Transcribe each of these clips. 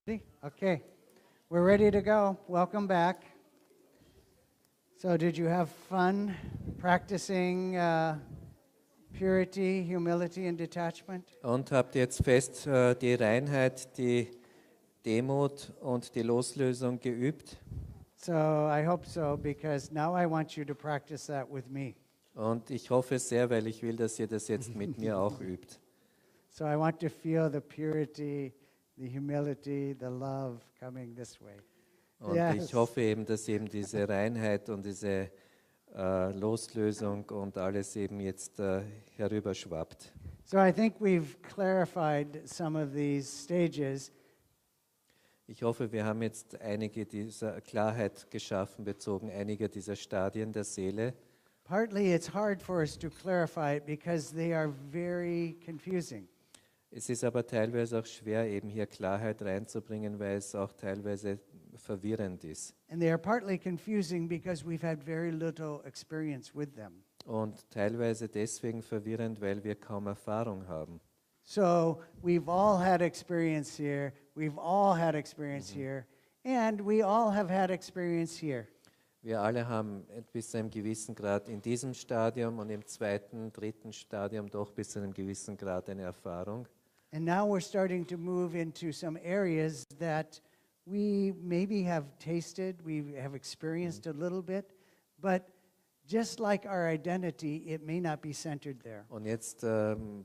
Okay, we're ready to go. Welcome back. So, did you have fun practicing purity, humility, and detachment? Und habt jetzt fest die Reinheit, die Demut und die Loslösung geübt? So, I hope so, because now I want you to practice that with me. Und ich hoffe sehr, weil ich will, dass ihr das jetzt mit mir auch übt. So, I want to feel the purity, the humility, the love coming this way. Und Yes. ich hoffe eben, dass eben diese Reinheit und diese Loslösung und alles eben jetzt herüberschwappt. So, I think we've clarified some of these stages. Ich hoffe, wir haben jetzt einige dieser Klarheit geschaffen, bezogen einige dieser Stadien der Seele. Partly it's hard for us to clarify it because they are very confusing. Es ist aber teilweise auch schwer, eben hier Klarheit reinzubringen, weil es auch teilweise verwirrend ist. And they are partly confusing because we've had very little experience with them. Und teilweise deswegen verwirrend, weil wir kaum Erfahrung haben. So we've all had experience here, we've all had experience here, and we all have had experience here. Wir alle haben bis zu einem gewissen Grad in diesem Stadium und im zweiten, dritten Stadium doch bis zu einem gewissen Grad eine Erfahrung. And now we're starting to move into some areas that we maybe have tasted, we have experienced a little bit, but just like our identity, it may not be centered there. Und jetzt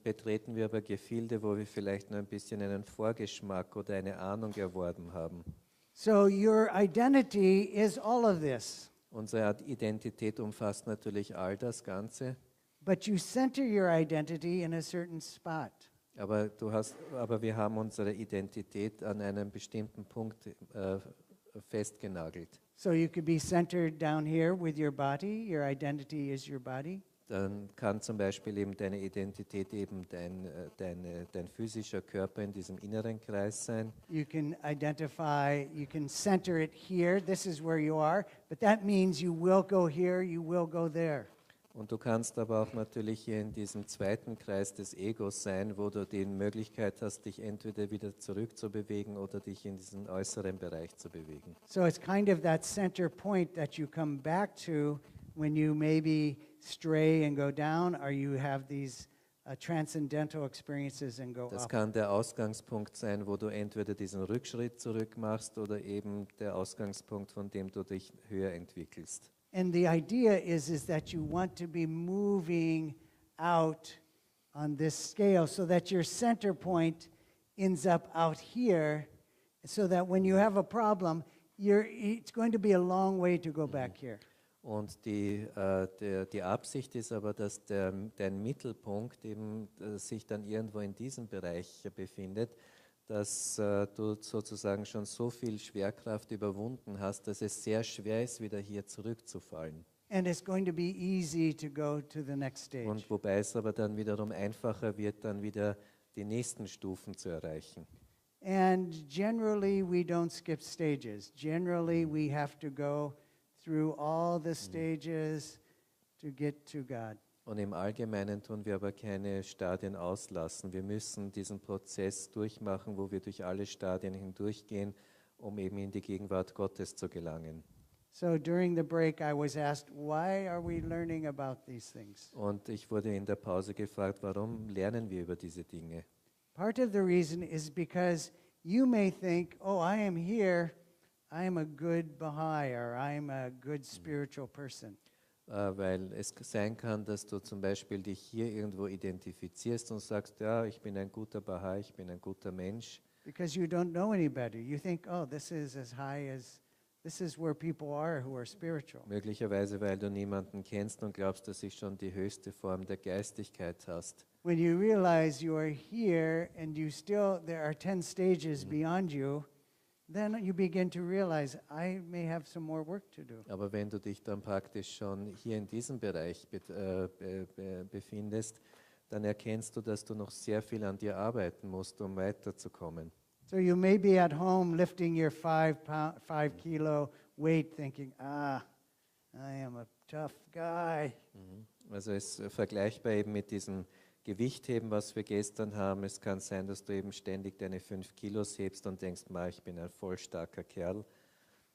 betreten wir aber Gefilde, wo wir vielleicht nur ein bisschen einen Vorgeschmack oder eine Ahnung erworben haben. So your identity is all of this, Unsere Identität umfasst natürlich all das Ganze, but you center your identity in a certain spot. aber wir haben unsere Identität an einem bestimmten Punkt festgenagelt. So you could be centered down here with your body. Your identity is your body. Dann kann zum Beispiel eben deine Identität eben dein physischer Körper in diesem inneren Kreis sein. You can identify, you can center it here. This is where you are. But that means you will go here, you will go there. Und du kannst aber auch natürlich hier in diesem zweiten Kreis des Egos sein, wo du die Möglichkeit hast, dich entweder wieder zurückzubewegen oder dich in diesen äußeren Bereich zu bewegen. So it's kind of that center point that you come back to when you maybe stray and go down, or you have these transcendental experiences and go Das up. kann der Ausgangspunkt sein, wo du entweder diesen Rückschritt zurück machst oder eben der Ausgangspunkt, von dem du dich höher entwickelst. And the idea is that you want to be moving out on this scale so that your center point ends up out here, so that when you have a problem, it's going to be a long way to go back here. Und die Absicht ist aber, dass dein Mittelpunkt eben sich dann irgendwo in diesem Bereich befindet, dass du sozusagen schon so viel Schwerkraft überwunden hast, dass es sehr schwer ist, wieder hier zurückzufallen. And it's going to be easy to go to the next stage. Und wobei es aber dann wiederum einfacher wird, dann wieder die nächsten Stufen zu erreichen. And generally, we don't skip stages. Generally, we have to go through all the stages to get to God. Und im Allgemeinen tun wir aber keine Stadien auslassen. Wir müssen diesen Prozess durchmachen, wo wir durch alle Stadien hindurchgehen, um eben in die Gegenwart Gottes zu gelangen. So during the break, I was asked, why are we learning about these things? Und ich wurde in der Pause gefragt, warum lernen wir über diese Dinge? Part of the reason is because you may think, oh, I am here, I am a good Baha'i, or I am a good spiritual person. Weil es sein kann, dass du zum Beispiel dich hier irgendwo identifizierst und sagst, ja, ich bin ein guter Baha'i, ich bin ein guter Mensch. Because you don't know any better. You think, oh, this is as high as, this is where people are who are spiritual. Möglicherweise, weil du niemanden kennst und glaubst, dass du schon die höchste Form der Geistigkeit hast. When you realize you are here and you still, there are 10 stages beyond you, then you begin to realize, I may have some more work to do. Aber wenn du dich dann praktisch schon hier in diesem Bereich befindest, dann erkennst du, dass du noch sehr viel an dir arbeiten musst, um weiterzukommen. So you may be at home lifting your 5 kilo weight thinking, I am a tough guy. Also es ist vergleichbar eben mit diesem Gewicht heben, was wir gestern haben. Es kann sein, dass du eben ständig deine 5 Kilos hebst und denkst, ich bin ein voll starker Kerl.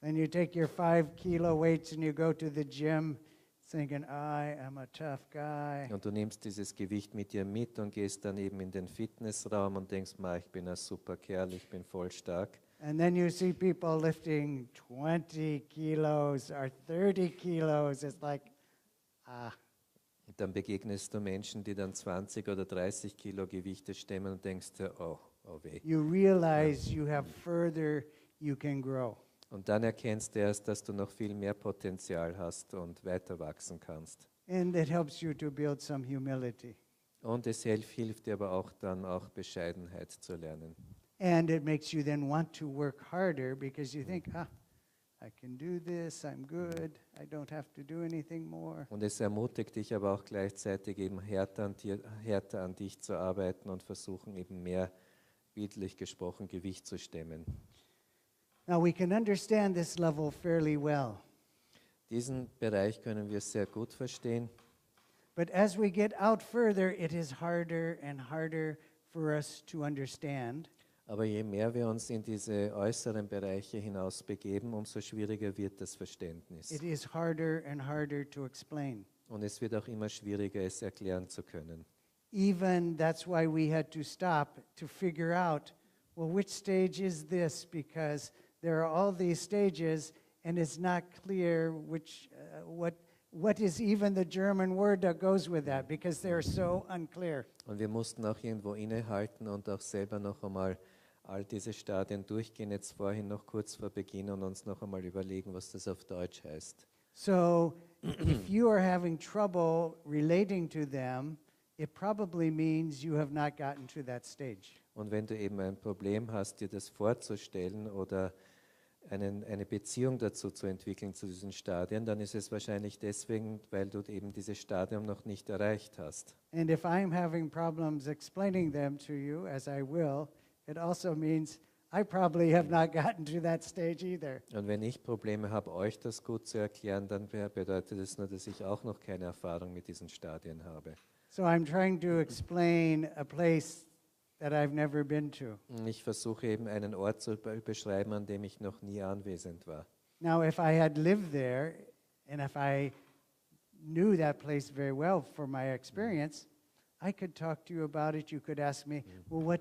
Then you take your 5-kilo weights and you go to the gym thinking, I am a tough guy. Und du nimmst dieses Gewicht mit dir mit und gehst dann eben in den Fitnessraum und denkst, ich bin ein super Kerl, ich bin voll stark. And then you see people lifting 20 kilos or 30 kilos. It's like, Und dann begegnest du Menschen, die dann 20 oder 30 Kilo Gewichte stemmen und denkst dir, oh weh. you realize you have further you can grow. Und dann erkennst du erst, dass du noch viel mehr Potenzial hast und weiter wachsen kannst. And it helps you to build some humility. Und es hilft dir aber auch dann auch Bescheidenheit zu lernen. And it makes you then want to work harder because you think, I can do this, I'm good, I don't have to do anything more. Und es ermutigt dich aber auch gleichzeitig eben härter an dich zu arbeiten und versuchen eben mehr, bildlich gesprochen, Gewicht zu stemmen. Now we can understand this level fairly well. Diesen Bereich können wir sehr gut verstehen. But as we get out further, it is harder and harder for us to understand. Aber je mehr wir uns in diese äußeren Bereiche hinaus begeben, umso schwieriger wird das Verständnis. It is harder and harder to explain. Und es wird auch immer schwieriger, es erklären zu können. Even that's why we had to stop to figure out, well, which stage is this? Because there are all these stages, and it's not clear which, what is even the German word that goes with that, because they're so unclear. Und wir mussten auch irgendwo innehalten und auch selber noch einmal all diese Stadien durchgehen, jetzt vorhin noch kurz vor Beginn und uns noch einmal überlegen, was das auf Deutsch heißt. So if you are having trouble relating to them, it probably means you have not gotten to that stage. Und wenn du eben ein Problem hast, dir das vorzustellen oder eine Beziehung dazu zu entwickeln, zu diesen Stadien, dann ist es wahrscheinlich deswegen, weil du eben dieses Stadium noch nicht erreicht hast. And if I'm having problems explaining them to you, as I will, it also means I probably have not gotten to that stage either. Und wenn ich Probleme habe, euch das gut zu erklären, dann bedeutet es nur, dass ich auch noch keine Erfahrung mit diesen Stadien habe. So I'm trying to explain a place that I've never been to. Ich versuche eben einen Ort zu beschreiben, an dem ich noch nie anwesend war. Now, if I had lived there and if I knew that place very well for my experience, I could talk to you about it. You could ask me, well,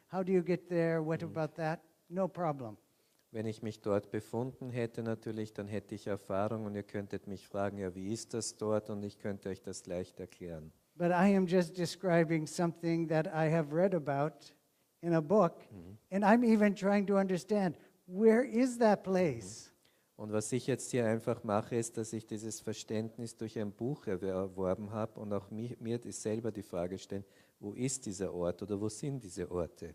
how do you get there? What about that? No problem. Wenn ich mich dort befunden hätte natürlich, dann hätte ich Erfahrung und ihr könntet mich fragen, ja, wie ist das dort? Und ich könnte euch das leicht erklären. But I am just describing something that I have read about in a book, and I'm even trying to understand, where is that place? Und was ich jetzt hier einfach mache, ist, dass ich dieses Verständnis durch ein Buch erworben habe und auch mir selber die Frage stellen, wo ist dieser Ort oder wo sind diese Orte?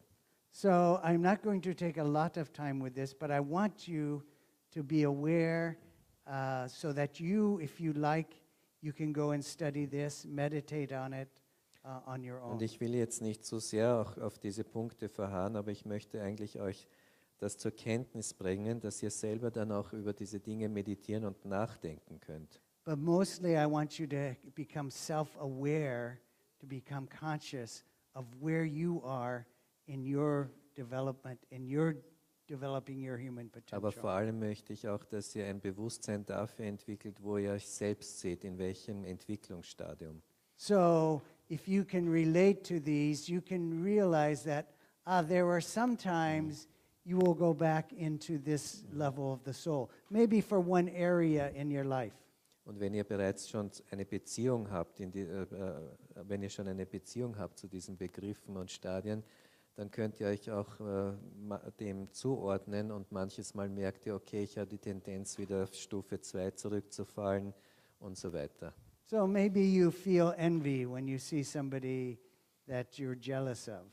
So I'm not going to take a lot of time with this, but I want you to be aware so that you, if you like, you can go and study this, meditate on it on your own. Und ich will jetzt nicht so sehr auch auf diese Punkte verharren, aber ich möchte eigentlich euch das zur Kenntnis bringen, dass ihr selber dann auch über diese Dinge meditieren und nachdenken könnt. But mostly I want you to become self-aware, to become conscious of where you are in your development, in your developing your human potential. Aber vor allem möchte ich auch, dass ihr ein Bewusstsein dafür entwickelt, wo ihr euch selbst seht, in welchem Entwicklungsstadium. So if you can relate to these, you can realize that there are some times you will go back into this level of the soul, maybe for one area in your life. Und wenn ihr bereits schon eine Beziehung habt, wenn ihr schon eine Beziehung habt zu diesen Begriffen und Stadien, dann könnt ihr euch auch dem zuordnen und manches Mal merkt ihr, okay, ich habe die Tendenz, wieder auf Stufe 2 zurückzufallen und so weiter. So maybe you feel envy when you see somebody that you're jealous of.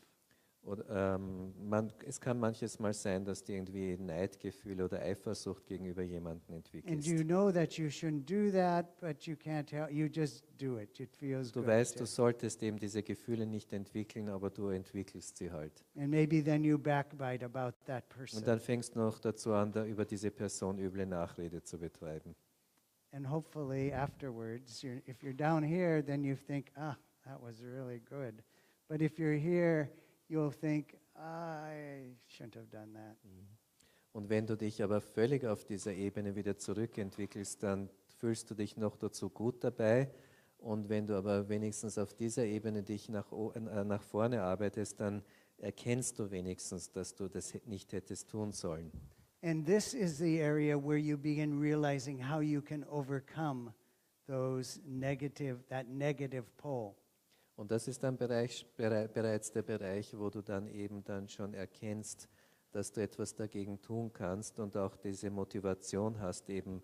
Oder, es kann manches Mal sein, dass du irgendwie Neidgefühle oder Eifersucht gegenüber jemandem And entwickelst. you know that you shouldn't do that, but you can't help, you just do it. It feels Du good. weißt, du solltest eben diese Gefühle nicht entwickeln, aber du entwickelst sie halt. And maybe then you backbite about that person. Und dann fängst du noch dazu an, über diese Person üble Nachrede zu betreiben. And hopefully afterwards, if you're down here, then you think, that was really good. But if you're here, you'll think, I shouldn't have done that. Und wenn du dich aber völlig auf dieser Ebene wieder zurückentwickelst, dann fühlst du dich noch dazu gut dabei. Und wenn du aber wenigstens auf dieser Ebene dich nach vorne arbeitest, dann erkennst du wenigstens, dass du das nicht hättest tun sollen. And this is the area where you begin realizing how you can overcome that negative pull. Und das ist dann bereits der Bereich, wo du dann eben dann schon erkennst, dass du etwas dagegen tun kannst und auch diese Motivation hast, eben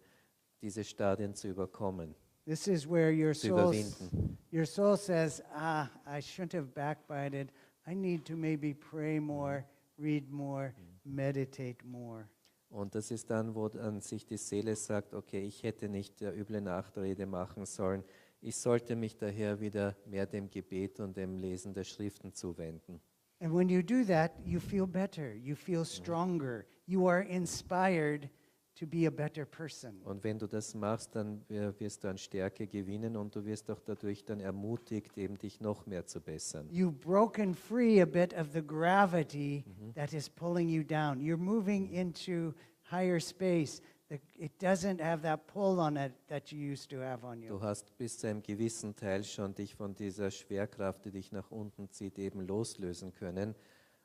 diese Stadien zu überkommen, This is where zu überwinden. your soul says, I shouldn't have backbited. I need to maybe pray more, read more, meditate more. Und das ist dann, wo dann sich die Seele sagt, okay, ich hätte nicht der üble Nachrede machen sollen. Ich sollte mich daher wieder mehr dem Gebet und dem Lesen der Schriften zuwenden. And when you do that, you feel better. You feel stronger. You are inspired to be a better person. Und wenn du das machst, dann wirst du an Stärke gewinnen und du wirst auch dadurch dann ermutigt, eben dich noch mehr zu bessern. You've broken free a bit of the gravity that is pulling you down. You're moving into higher space. It doesn't have that pull on it that you used to have on you. Du hast bis zu einem gewissen Teil schon dich von dieser Schwerkraft, die dich nach unten zieht, eben loslösen können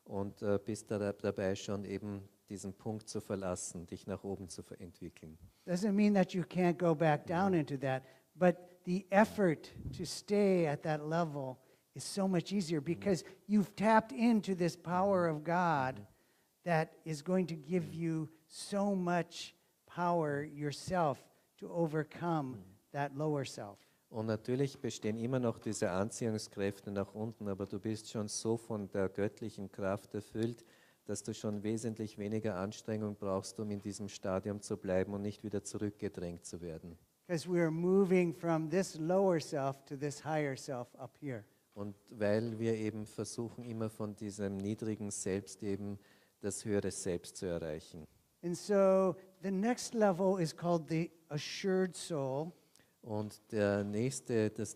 und bist dabei schon eben diesen Punkt zu verlassen, dich nach oben zu entwickeln. Doesn't mean that you can't go back down into that, but the effort to stay at that level is so much easier because you've tapped into this power of God that is going to give you so much power yourself to overcome that lower self. Und natürlich bestehen immer noch diese Anziehungskräfte nach unten, aber du bist schon so von der göttlichen Kraft erfüllt, dass du schon wesentlich weniger Anstrengung brauchst, um in diesem Stadium zu bleiben und nicht wieder zurückgedrängt zu werden. Because we are moving from this lower self to this higher self up here. Und weil wir eben versuchen, immer von diesem niedrigen Selbst eben das höhere Selbst zu erreichen. And so the next level is called the assured soul. Und das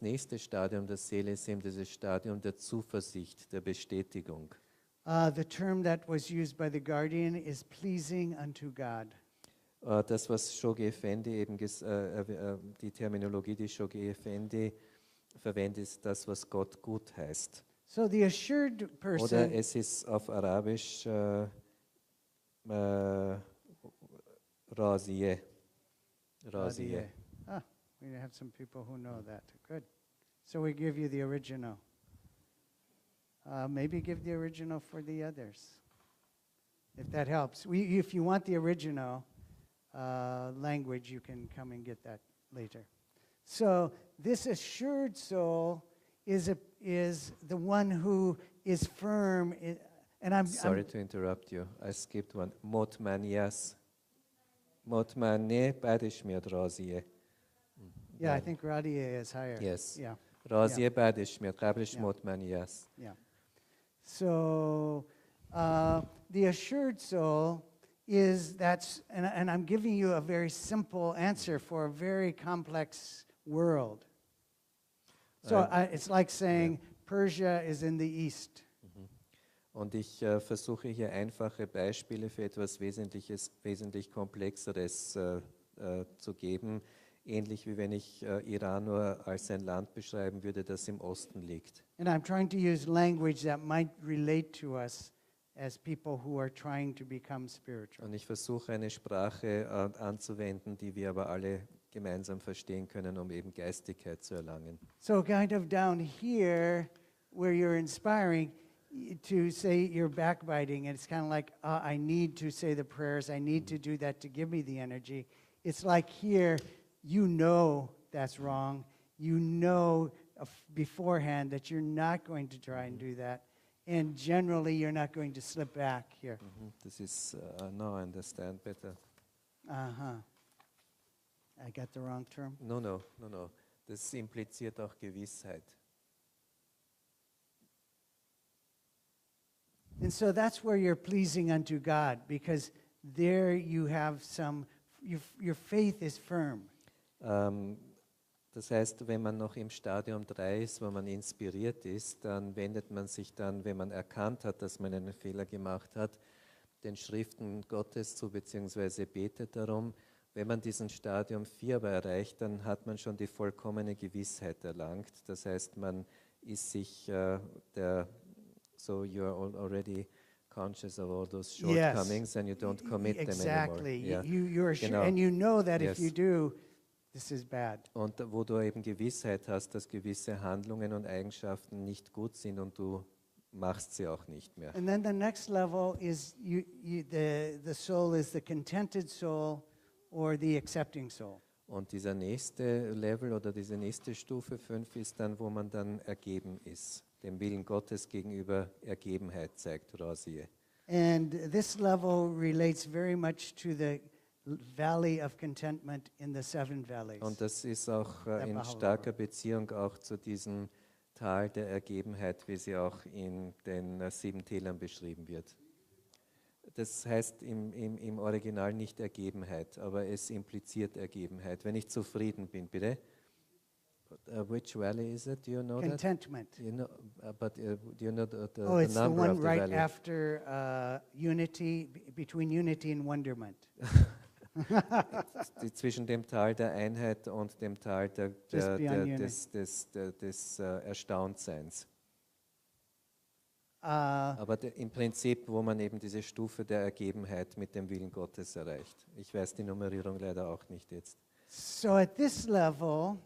nächste Stadium der Seele ist eben dieses Stadium der Zuversicht, der Bestätigung. The term that was used by the guardian is pleasing unto God. Das, was Shoghi Effendi eben, die Terminologie, die Shoghi Effendi verwendet, ist das, was Gott gut heißt. So the assured person. Oder es ist auf Arabisch Raziye. Raziye. We have some people who know that. Good. So we give you the original. Maybe give the original for the others, if that helps. If you want the original language, you can come and get that later. So this assured soul is the one who is firm. And I'm Sorry to interrupt you. I skipped one. Motmaniyas. Motmane badishmiyad raziye. Yeah, I think Radhiya is higher. Yes. Yeah. راضیه بعدش میاد قبلش Yeah. مطمئنی است. Yeah. So the assured soul is and I'm giving you a very simple answer for a very complex world. So it's like saying Persia is in the east. Und ich versuche hier einfache Beispiele für etwas wesentlich Komplexeres zu geben. Ähnlich wie wenn ich Iran nur als ein Land beschreiben würde, das im Osten liegt. And I'm trying to use language that might relate to us as people who are trying to become spiritual. Und ich versuche eine Sprache anzuwenden, die wir aber alle gemeinsam verstehen können, um eben Geistigkeit zu erlangen. So kind of down here where you're inspiring to say you're backbiting, and it's kind of like, I need to say the prayers, I need to do that to give me the energy. It's like here, you know that's wrong. You know beforehand that you're not going to try and do that. And generally, you're not going to slip back here. Das ist, now I understand better. Uh-huh. I got the wrong term? No. Das impliziert auch Gewissheit. And so that's where you're pleasing unto God, because there you have your faith is firm. Das heißt, wenn man noch im Stadium 3 ist, wo man inspiriert ist, dann wendet man sich dann, wenn man erkannt hat, dass man einen Fehler gemacht hat, den Schriften Gottes zu, beziehungsweise betet darum. Wenn man diesen Stadium 4 aber erreicht, dann hat man schon die vollkommene Gewissheit erlangt. Das heißt, man ist sich so you're already conscious of all those shortcomings and you don't commit them anymore. Exactly. Ja, You're sure, genau. and you know that if Yes. you do, this is bad. Und wo du eben Gewissheit hast, dass gewisse Handlungen und Eigenschaften nicht gut sind und du machst sie auch nicht mehr. And then the next level is the soul is the contented soul or the accepting soul. Und dieser nächste Level oder diese nächste Stufe 5 ist dann, wo man dann ergeben ist, dem Willen Gottes gegenüber Ergebenheit zeigt, Rasie. And this level relates very much to the valley of contentment in the seven valleys. Und das ist auch in Baha'i. starker Beziehung auch zu diesem Tal der Ergebenheit, wie sie auch in den 7 Tälern beschrieben wird. Das heißt im Original nicht Ergebenheit, aber es impliziert Ergebenheit. Wenn ich zufrieden bin, bitte. Which valley is it? Do you know Contentment. that? You know, but do you know the Oh, it's the number one of the right valley? after unity, between unity and wonderment. Zwischen dem Tal der Einheit und dem Tal des Erstauntseins. Aber im Prinzip, wo man eben diese Stufe der Ergebenheit mit dem Willen Gottes erreicht. Ich weiß die Nummerierung leider auch nicht jetzt. So at this level,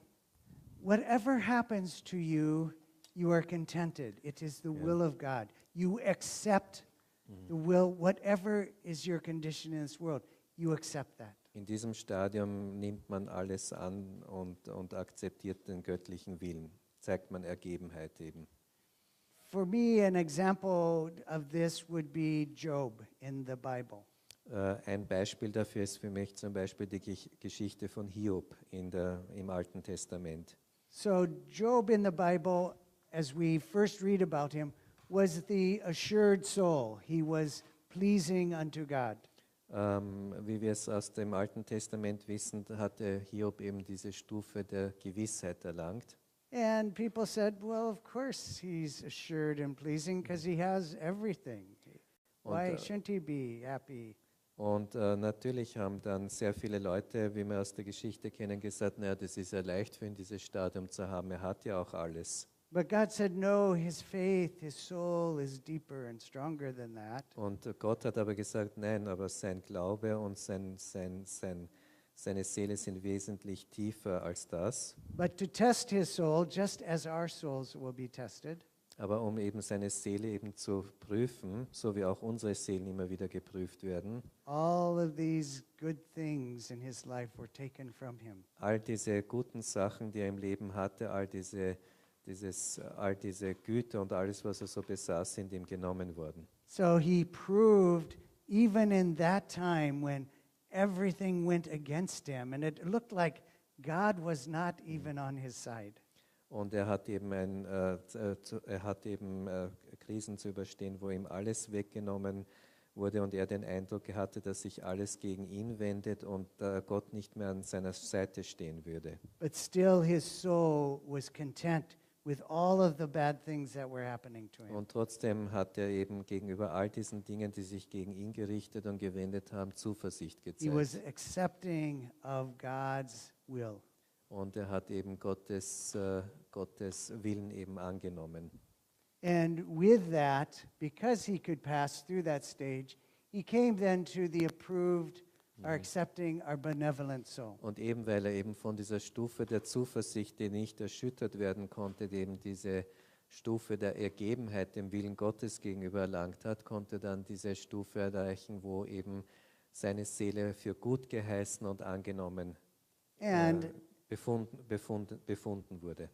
whatever happens to you, you are contented. It is the will of God. You accept the will, whatever is your condition in this world, you accept that. In diesem Stadium nimmt man alles an und akzeptiert den göttlichen Willen. Zeigt man Ergebenheit eben. For me, an example of this would be Job in the Bible. Ein Beispiel dafür ist für mich zum Beispiel die Geschichte von Hiob im Alten Testament. So Job in the Bible, as we first read about him, was the assured soul. He was pleasing unto God. Wie wir es aus dem Alten Testament wissen, hatte Hiob eben diese Stufe der Gewissheit erlangt. And people said, well, of course he's assured and pleasing because he has everything. Why shouldn't he be happy? Und natürlich haben dann sehr viele Leute, wie wir aus der Geschichte kennen, gesagt, naja, das ist ja leicht für ihn, dieses Stadium zu haben. Er hat ja auch alles. But God said, no, his faith, his soul is deeper and stronger than that. Und Gott hat aber gesagt, nein, aber sein Glaube und seine Seele sind wesentlich tiefer als das. But to test his soul, just as our souls will be tested, Aber um eben seine Seele eben zu prüfen, so wie auch unsere Seelen immer wieder geprüft werden, all of these good things in his life were taken from him. all diese guten Sachen, die er im Leben hatte, all diese Güter und alles, was er so besaß, sind ihm genommen worden. So he proved, even in that time when everything went against him, and it looked like God was not even on his side. Und er hat eben, Krisen zu überstehen, wo ihm alles weggenommen wurde und er den Eindruck hatte, dass sich alles gegen ihn wendet und Gott nicht mehr an seiner Seite stehen würde. But still his soul was content with all of the bad things that were happening to him. Und trotzdem hat er eben gegenüber all diesen Dingen, die sich gegen ihn gerichtet und gewendet haben, Zuversicht He was gezeigt. accepting of God's will. Und er hat eben Gottes Willen eben angenommen. And with that, because he could pass through that stage, he came then to the approved, or accepting, our benevolent soul. Und eben weil er eben von dieser Stufe der Zuversicht, die nicht erschüttert werden konnte, eben diese Stufe der Ergebenheit dem Willen Gottes gegenüber erlangt hat, konnte dann diese Stufe erreichen, wo eben seine Seele für gut geheißen und angenommen And befunden wurde.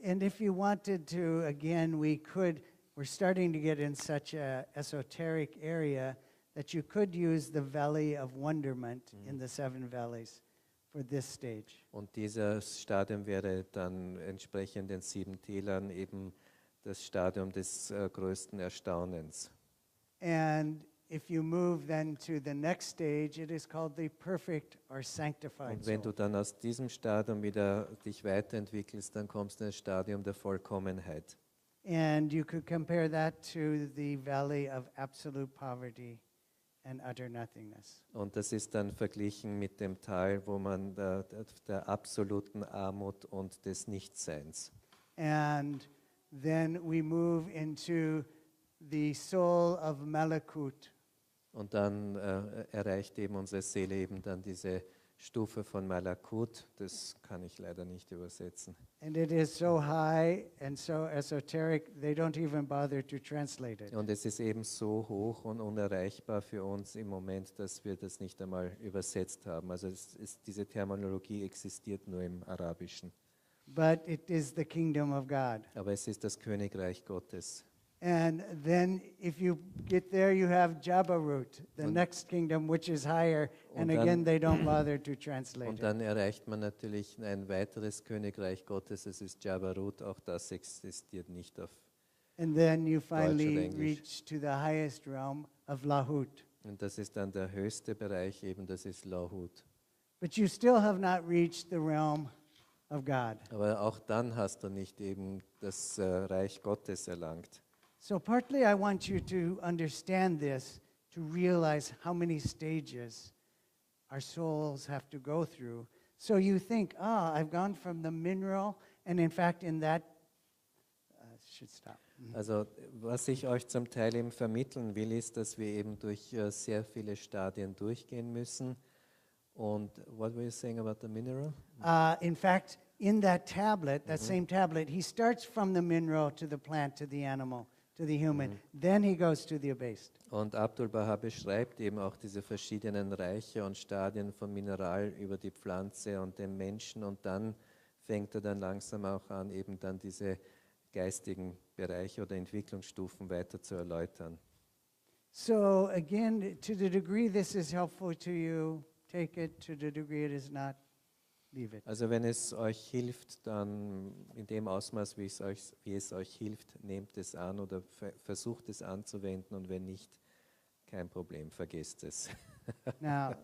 And if you wanted to, again, we're starting to get in such a esoteric area that you could use the Valley of Wonderment in the seven valleys for this stage. Und dieses Stadium wäre dann entsprechend den 7 Tälern eben das Stadium des größten Erstaunens. And if you move then to the next stage, it is called the perfect or sanctified Und wenn du soul. dann aus diesem Stadium wieder dich weiterentwickelst, dann kommst du in das Stadium der Vollkommenheit. And you could compare that to the valley of absolute poverty and utter nothingness. Und das ist dann verglichen mit dem Tal, wo man der absoluten Armut und des Nichtseins. And then we move into the soul of Malakut. Und dann erreicht eben unsere Seele eben dann diese Stufe von Malakut. Das kann ich leider nicht übersetzen. And it is so high and so esoteric, they don't even bother to translate it. Und es ist eben so hoch und unerreichbar für uns im Moment, dass wir das nicht einmal übersetzt haben. Also diese Terminologie existiert nur im Arabischen. But it is the kingdom of God. Aber es ist das Königreich Gottes. And then if you get there, you have Jabarut, the Und- next kingdom, which is higher. And Und dann- again, they don't bother to translate Und it. dann erreicht man natürlich ein weiteres Königreich Gottes, es ist Jabarut, auch das existiert nicht auf. And then you oder finally Englisch. reach to the highest realm of Lahut. Und das ist dann der höchste Bereich, eben das ist Lahut. But you still have not reached the realm of God. Aber auch dann hast du nicht eben das Reich Gottes erlangt. So partly I want you to understand this, to realize how many stages our souls have to go through. So you think, I've gone from the mineral, and in fact in that, should stop. Also was ich euch zum Teil eben vermitteln will, ist, dass wir eben durch sehr viele Stadien durchgehen müssen. Und what were you saying about the mineral? In fact, in that tablet, that same tablet, he starts from the mineral to the plant, to the animal, to the human. Then he goes to the abased. Und Abdul Baha beschreibt eben auch diese verschiedenen Reiche und Stadien vom Mineral über die Pflanze und den Menschen. Und dann fängt er dann langsam auch an, eben dann diese geistigen Bereiche oder Entwicklungsstufen weiter zu erläutern. So again, to the degree this is helpful to you, take it. To the degree it is not, leave it. Also wenn es euch hilft, dann in dem Ausmaß, wie es euch hilft, nehmt es an oder versucht es anzuwenden, und wenn nicht, kein Problem, vergesst es. Now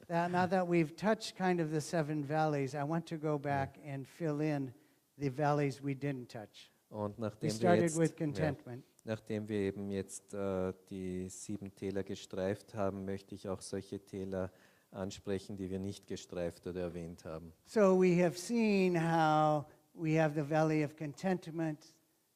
that we've touched kind of the 7 valleys, I want to go back and fill in the valleys we didn't touch. Und We nachdem wir started with jetzt, contentment. nachdem wir eben jetzt die 7 Täler gestreift haben, möchte ich auch solche Täler ansprechen, die wir nicht gestreift oder erwähnt haben. So we have seen how we have the valley of contentment,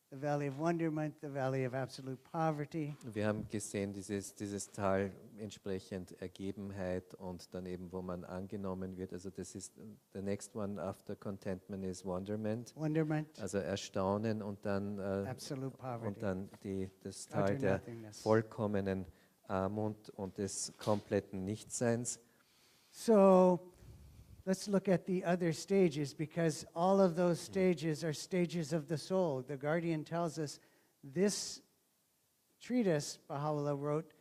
the valley of wonderment, the valley of absolute poverty. Wir haben gesehen, dieses Tal entsprechend Ergebenheit und dann eben, wo man angenommen wird. Also das ist, the next one after contentment is wonderment, Wonderment, also Erstaunen, und dann, absolute poverty. Das Tal Utter der nothingness. vollkommenen Armut und des kompletten Nichtseins. So let's look at the other stages, because all of those stages are stages of the soul. The Guardian tells us this treatise Baha'u'llah wrote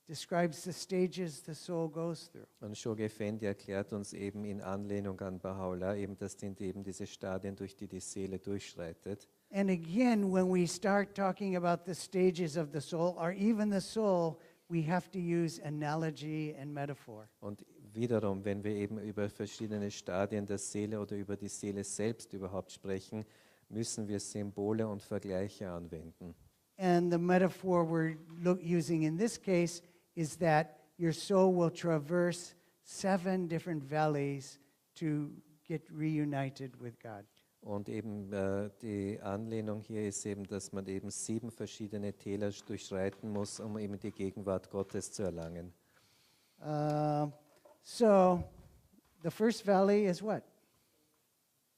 describes the stages the soul goes through. Und Shoghi Effendi erklärt uns eben in Anlehnung an Baha'u'llah, eben, das sind eben diese Stadien, durch die die Seele durchschreitet. And again, when we start talking about the stages of the soul, or even the soul, we have to use analogy and metaphor. Und wiederum, wenn wir eben über verschiedene Stadien der Seele oder über die Seele selbst überhaupt sprechen, müssen wir Symbole und Vergleiche anwenden. And the metaphor we're using in this case is that your soul will traverse 7 different valleys to get reunited with God. Und eben die Anlehnung hier ist eben, dass man eben 7 verschiedene Täler durchschreiten muss, um eben die Gegenwart Gottes zu erlangen. So the first valley is what?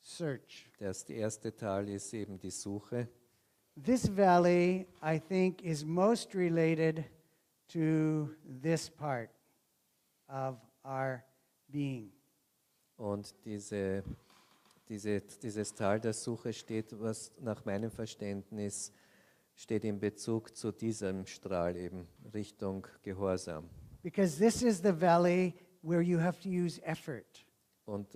Search. Das erste Tal ist eben die Suche. This valley, I think, is most related to this part of our being. Und dieses Tal der Suche steht, was nach meinem Verständnis steht in Bezug zu diesem Strahl eben, Richtung Gehorsam. Because this is the valley where you have to use effort. Und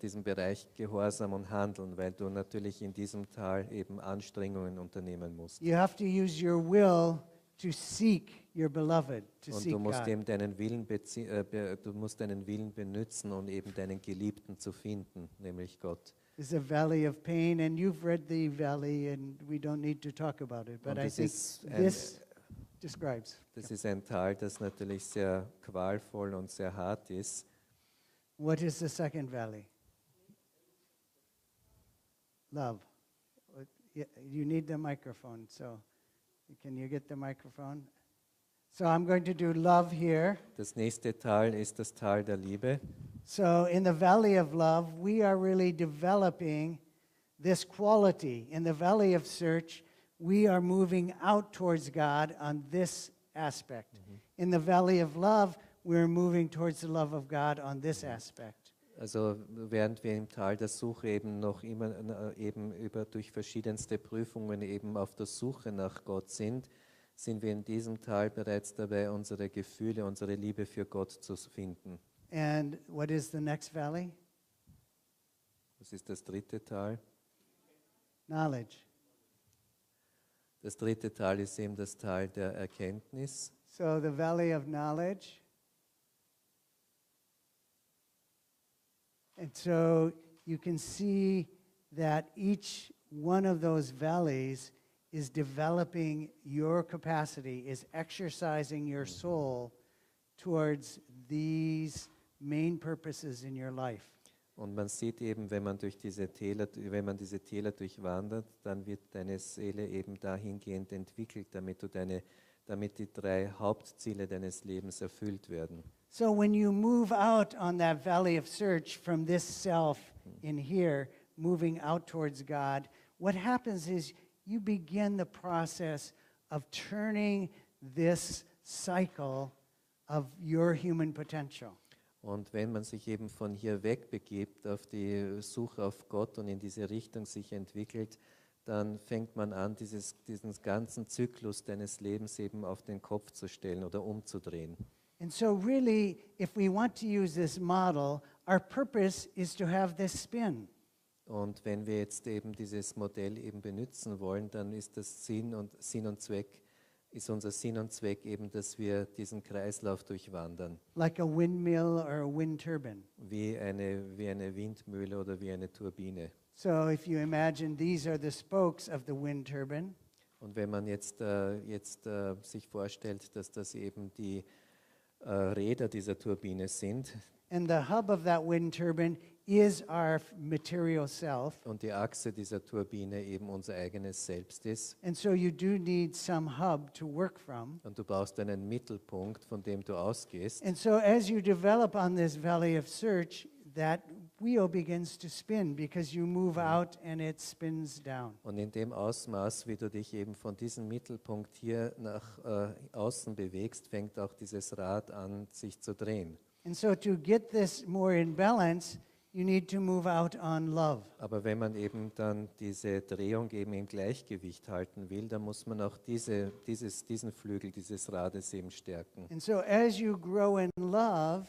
diesem Bereich Gehorsam und Handeln, weil du natürlich in diesem Tal eben Anstrengungen unternehmen musst. You have to use your will to seek your beloved, to Und seek du musst God. eben du musst deinen Willen benutzen, um eben deinen Geliebten zu finden, nämlich Gott. It's a valley of pain, and you've read the valley, and we don't need to talk about it. But Und I das think ist this describes. Das ist ein Tal, das natürlich sehr qualvoll und sehr hart ist. What is the second valley? Love. You need the microphone, so can you get the microphone? So I'm going to do love here. Das nächste Tal ist das Tal der Liebe. So in the valley of love, we are really developing this quality. In the valley of search, we are moving out towards God on this aspect. In the valley of love, we're moving towards the love of God on this aspect. Also während wir im Tal der Suche eben noch immer eben durch verschiedenste Prüfungen eben auf der Suche nach Gott sind wir in diesem Tal bereits dabei, unsere Gefühle, unsere Liebe für Gott zu finden. And what is the next valley? Das ist das dritte Tal. Knowledge. Das dritte Tal ist eben das Tal der Erkenntnis. So the valley of knowledge. And so you can see that each one of those valleys is developing your capacity, is exercising your soul towards these main purposes in your life. Und man sieht eben, wenn man diese Täler durchwandert, dann wird deine Seele eben dahingehend entwickelt, damit die 3 Hauptziele deines Lebens erfüllt werden. So when you move out on that valley of search from this self in here, moving out towards God, what happens is you begin the process of turning this cycle of your human potential. Und wenn man sich eben von hier wegbegibt auf die Suche auf Gott und in diese Richtung sich entwickelt, dann fängt man an, diesen ganzen Zyklus deines Lebens eben auf den Kopf zu stellen oder umzudrehen. And so really, if we want to use this model, our purpose is to have this spin. Und wenn wir jetzt eben dieses Modell eben benutzen wollen, dann ist das unser Sinn und Zweck eben, dass wir diesen Kreislauf durchwandern. Like a windmill or a wind turbine. Wie eine Windmühle oder wie eine Turbine. So if you imagine these are the spokes of the wind turbine. Und wenn man jetzt sich vorstellt, dass das eben die Räder dieser Turbine sind. And the hub of that wind turbine is our material self. Und die Achse dieser Turbine eben unser eigenes Selbst ist. And so you do need some hub to work from. Und du brauchst einen Mittelpunkt, von dem du ausgehst. And so as you develop on this valley of search, that wheel begins to spin because you move out and it spins down. Und in dem Ausmaß, wie du dich eben von diesem Mittelpunkt hier nach außen bewegst, fängt auch dieses Rad an, sich zu drehen. And so to get this more in balance, you need to move out on love. Aber wenn man eben dann diese Drehung eben im Gleichgewicht halten will, dann muss man auch diesen Flügel dieses Rades eben stärken. And so as you grow in love,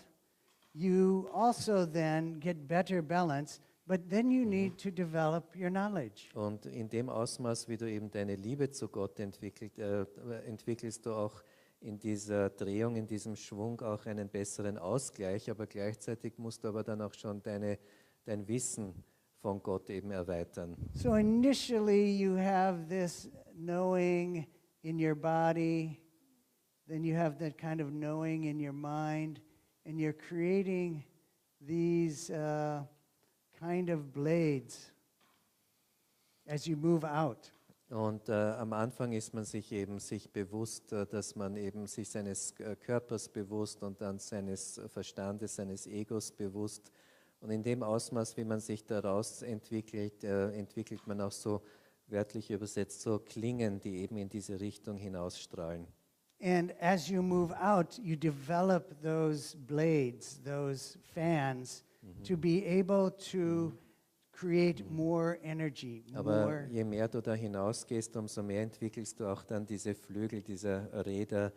you also then get better balance, but then you need to develop your knowledge. Und in dem Ausmaß, wie du eben deine Liebe zu Gott entwickelst du auch in dieser Drehung, in diesem Schwung auch einen besseren Ausgleich, aber gleichzeitig musst du aber dann auch schon dein Wissen von Gott eben erweitern. So initially you have this knowing in your body, then you have that kind of knowing in your mind, and you're creating these kind of blades as you move out. Und am Anfang ist man sich bewusst, dass man eben sich seines Körpers bewusst und dann seines Verstandes, seines Egos bewusst. Und in dem Ausmaß, wie man sich daraus entwickelt, entwickelt man auch so, wörtlich übersetzt, so Klingen, die eben in diese Richtung hinausstrahlen. And as you move out, you develop those blades, those fans, to be able to create more energy, Aber more. je mehr du da hinausgehst, umso mehr entwickelst du auch dann diese Flügel dieser Räder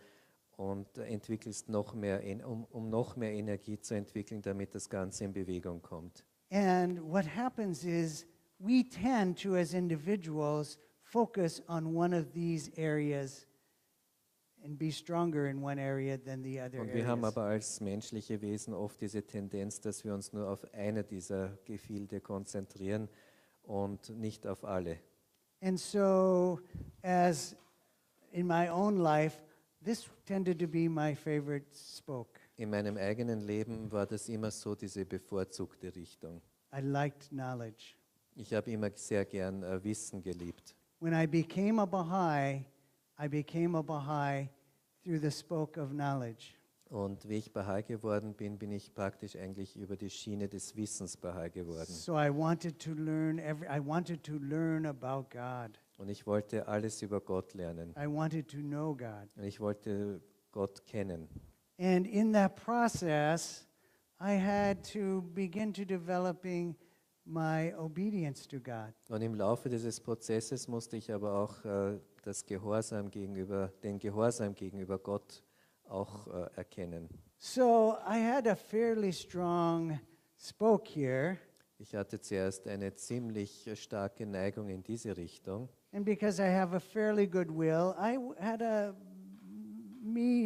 und entwickelst noch mehr, um noch mehr Energie zu entwickeln, damit das Ganze in Bewegung kommt. And what happens is we tend to, as individuals, focus on one of these areas and be stronger in one area than the other Und wir haben areas. aber als menschliche Wesen oft diese Tendenz, dass wir uns nur auf eine dieser Gefilde konzentrieren und nicht auf alle. And so, as in my own life, this tended to be my favorite spoke. In meinem eigenen Leben war das immer so diese bevorzugte Richtung. I liked knowledge. Ich habe immer sehr gern Wissen geliebt. When I became a Baha'i through the spoke of knowledge. Und wie ich Baha'i geworden bin, bin ich praktisch eigentlich über die Schiene des Wissens Baha'i geworden. So I wanted to learn about God. Und ich wollte alles über Gott lernen. I wanted to know God. Und ich wollte Gott kennen. And in that process, I had to begin to developing my obedience to God. Und im Laufe dieses Prozesses musste ich aber auch den Gehorsam gegenüber Gott auch erkennen. So I had a fairly strong spoke here, Ich hatte zuerst eine ziemlich starke Neigung in diese Richtung. and because I have a fairly good will, had a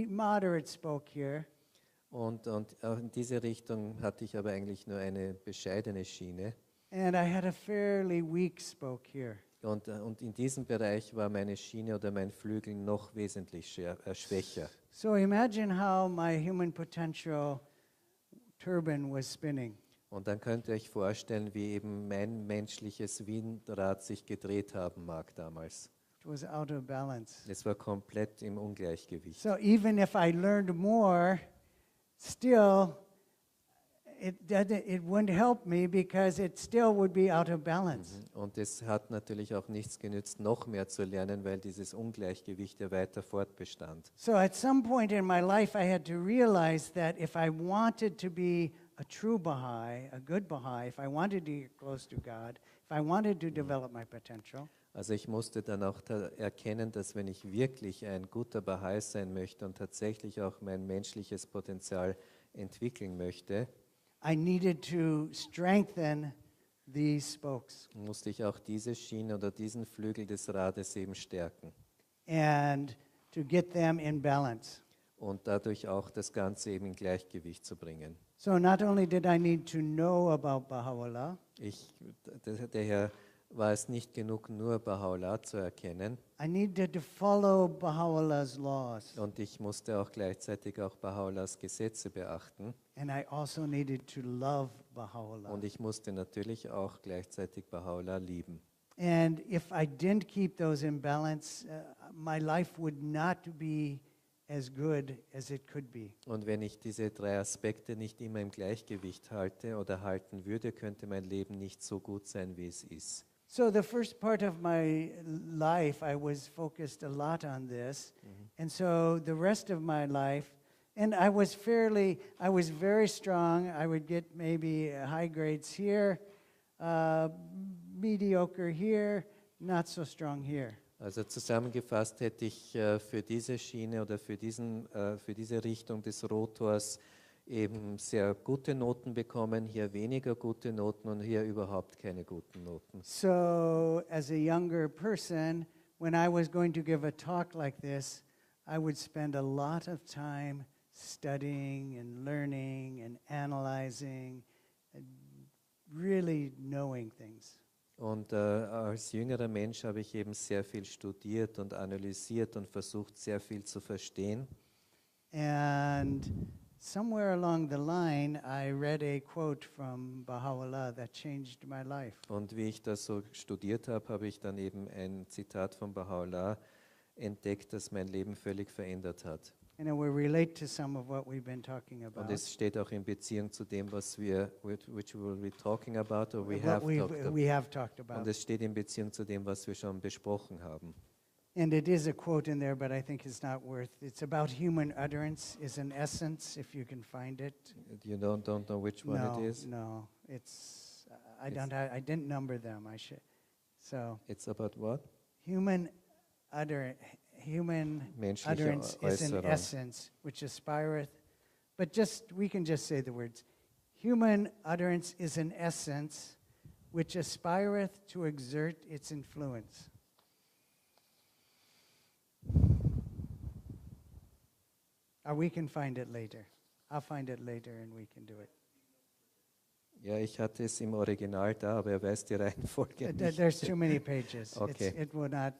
moderate spoke here. Und auch in diese Richtung hatte ich aber eigentlich nur eine bescheidene Schiene. And I had a fairly weak spoke here. Und in diesem Bereich war meine Schiene oder mein Flügel noch wesentlich schwächer. So imagine how my human potential turbine was spinning. Und dann könnt ihr euch vorstellen, wie eben mein menschliches Windrad sich gedreht haben mag damals. It was out of balance. Es war komplett im Ungleichgewicht. So even if I learned more, still it wouldn't help me because it still would be out of balance. Und es hat natürlich auch nichts genützt, noch mehr zu lernen, weil dieses Ungleichgewicht ja weiter fortbestand. So at some point in my life, I had to realize that if I wanted to be a true Baha'i, a good Baha'i, if I wanted to get close to God, if I wanted to develop my potential, Also ich musste dann auch erkennen, dass wenn ich wirklich ein guter Baha'i sein möchte und tatsächlich auch mein menschliches Potenzial entwickeln möchte, I needed to strengthen these spokes musste ich auch diese Schiene oder diesen Flügel des Rades eben stärken and to get them in balance. und dadurch auch das Ganze eben in Gleichgewicht zu bringen. So not only did I need to know about Baha'u'llah, Daher war es nicht genug, nur Baha'u'llah zu erkennen, I needed to follow Baha'u'llah's laws. und ich musste auch gleichzeitig auch Baha'u'llahs Gesetze beachten, And I also needed to love Baha'u'llah. und ich musste natürlich auch gleichzeitig Baha'u'llah lieben. And if I didn't keep those in balance, my life would not be as good as it could be. Und wenn ich diese drei Aspekte nicht immer im Gleichgewicht halte oder halten würde, könnte mein Leben nicht so gut sein, wie es ist. So the first part of my life, I was focused a lot on this. And so the rest of my life, and I was very strong. I would get maybe high grades here, mediocre here, not so strong here. Also zusammengefasst hätte ich für diese Schiene oder für diese Richtung des Rotors eben sehr gute Noten bekommen, hier weniger gute Noten und hier überhaupt keine guten Noten. So as a younger person, when I was going to give a talk like this, I would spend a lot of time studying and learning and analyzing, and really knowing things. Und als jüngerer Mensch habe ich eben sehr viel studiert und analysiert und versucht, sehr viel zu verstehen. And somewhere along the line, I read a quote from Baha'u'llah that changed my life. Und wie ich das so studiert habe, habe ich dann eben ein Zitat von Baha'u'llah entdeckt, das mein Leben völlig verändert hat. And it will relate to some of what we've been talking about. Und es steht auch in Beziehung zu dem, which we will be talking about, or We have talked Und about. es steht in Beziehung zu dem, was wir schon besprochen haben. And it is a quote in there, but I think it's not worth. It's about human utterance is an essence, if you can find it. You don't know which one it is? No, it's I didn't number them. I should. So It's about what? human Menschliche utterance is an Äußerung. essence which aspireth, but we can just say the words. Human utterance is an essence which aspireth to exert its influence. We can find it later. I'll find it later and we can do it. Ja, ich hatte es im Original da, aber er weiß die Reihenfolge nicht. There's too many pages. Okay. It will not.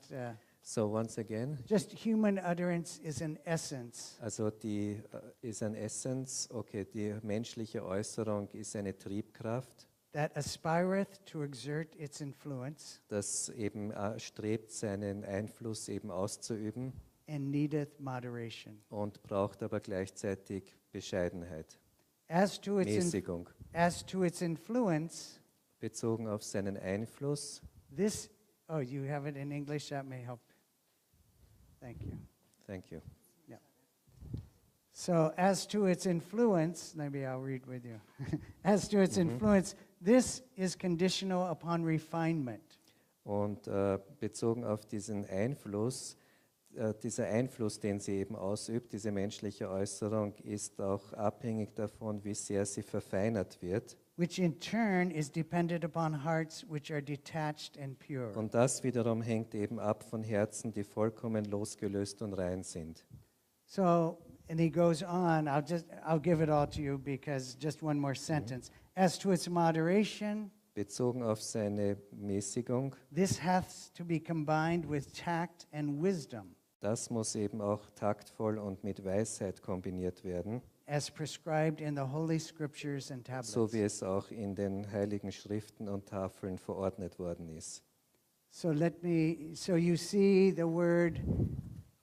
So once again, Just human utterance is an essence. also die ist ein Essence, okay, die menschliche Äußerung ist eine Triebkraft, That aspireth to exert its influence das eben strebt, seinen Einfluss eben auszuüben and needeth moderation. und braucht aber gleichzeitig Bescheidenheit, As to Mäßigung. its influence, Bezogen auf seinen Einfluss, this. Oh, you have it in English. That may help. Thank you. thank you. So, as to its influence, maybe I'll read with you. As to its influence, this is conditional upon refinement. Und bezogen auf diesen Einfluss, dieser Einfluss, den sie eben ausübt, diese menschliche Äußerung, ist auch abhängig davon, wie sehr sie verfeinert wird. Which in turn is dependent upon hearts which are detached and pure. Und das wiederum hängt eben ab von Herzen, die vollkommen losgelöst und rein sind. So, and he goes on, I'll give it all to you because just one more sentence. As to its moderation, Bezogen auf seine Mäßigung, this hath to be combined with tact and wisdom, das muss eben auch taktvoll und mit Weisheit kombiniert werden, as prescribed in the Holy Scriptures and tablets. so wie es auch in den Heiligen Schriften und Tafeln verordnet worden ist. So you see the word